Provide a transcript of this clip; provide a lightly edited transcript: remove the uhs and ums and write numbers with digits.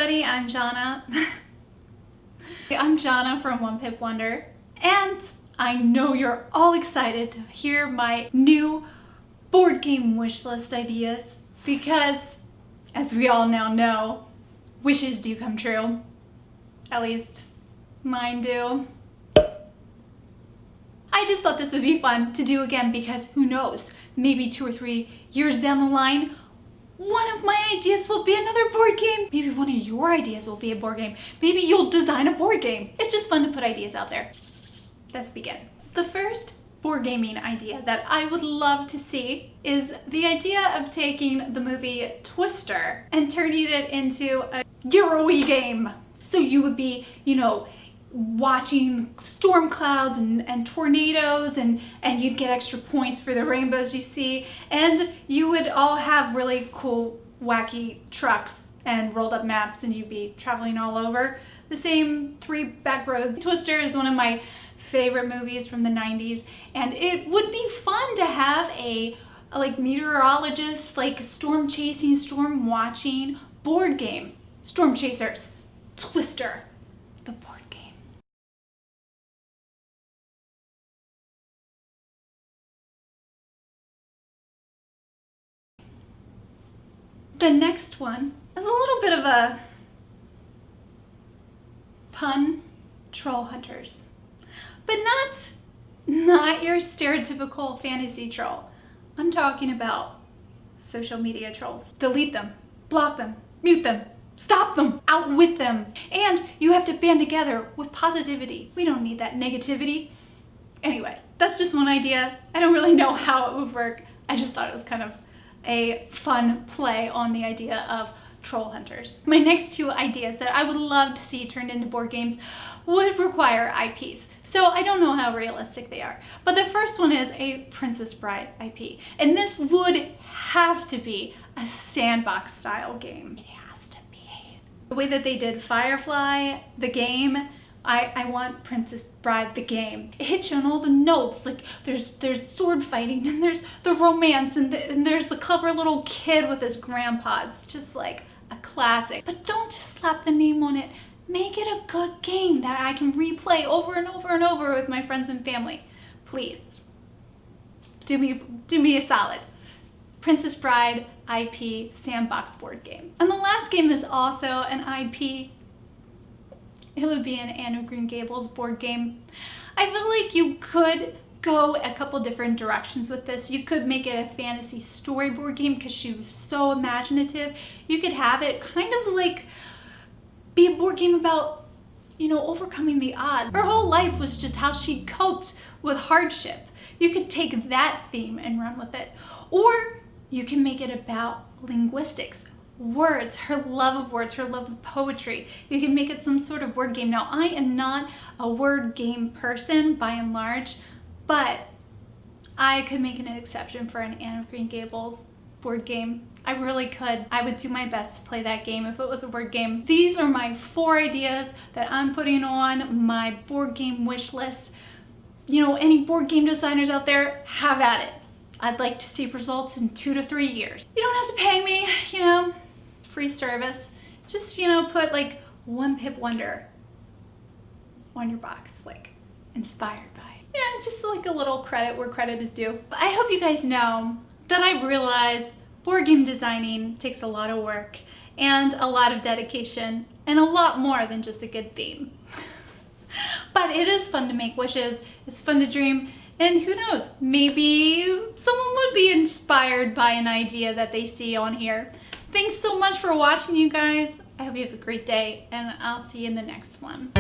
everybody, I'm Jona. I'm Jona from One Pip Wonder, and I know you're all excited to hear my new board game wish list ideas because, as we all now know, wishes do come true. At least mine do. I just thought this would be fun to do again because who knows, maybe 2 or 3 years down the line, one of my ideas will be another board game. Maybe one of your ideas will be a board game. Maybe you'll design a board game. It's just fun to put ideas out there. Let's begin. The first board gaming idea that I would love to see is the idea of taking the movie Twister and turning it into a Euro-y game. So you would be, watching storm clouds and tornadoes and you'd get extra points for the rainbows you see, and you would all have really cool wacky trucks and rolled up maps, and you'd be traveling all over the same 3 back roads. Twister is one of my favorite movies from the 90s, and it would be fun to have a meteorologist, storm chasing, storm watching board game. Storm Chasers, Twister, the board game. The next one is a little bit of a pun, troll hunters. But not your stereotypical fantasy troll. I'm talking about social media trolls. Delete them, block them, mute them, stop them, outwit them. And you have to band together with positivity. We don't need that negativity. Anyway, that's just one idea. I don't really know how it would work. I just thought it was kind of a fun play on the idea of troll hunters. My next 2 ideas that I would love to see turned into board games would require IPs. So I don't know how realistic they are. But the first one is a Princess Bride IP. And this would have to be a sandbox style game. It has to be. The way that they did Firefly, the game, I want Princess Bride the game. It hits you on all the notes. There's sword fighting, and there's the romance, and there's the clever little kid with his grandpa. It's just like a classic. But don't just slap the name on it. Make it a good game that I can replay over and over and over with my friends and family. Please, do me a solid. Princess Bride IP sandbox board game. And the last game is also an IP. It would be an Anne of Green Gables board game. I feel like you could go a couple different directions with this. You could make it a fantasy storyboard game because she was so imaginative. You could have it kind of like be a board game about, overcoming the odds. Her whole life was just how she coped with hardship. You could take that theme and run with it. Or you can make it about linguistics. Words, her love of words, her love of poetry. You can make it some sort of word game. Now, I am not a word game person by and large, but I could make an exception for an Anne of Green Gables board game. I really could. I would do my best to play that game if it was a word game. These are my 4 ideas that I'm putting on my board game wish list. Any board game designers out there, have at it. I'd like to see results in 2 to 3 years. You don't have to pay me, free service. Just, put One Pip Wonder on your box, inspired by. Just a little credit where credit is due. But I hope you guys know that I realize board game designing takes a lot of work and a lot of dedication and a lot more than just a good theme. But it is fun to make wishes, it's fun to dream, and who knows, maybe someone would be inspired by an idea that they see on here. Thanks so much for watching, you guys. I hope you have a great day, and I'll see you in the next one.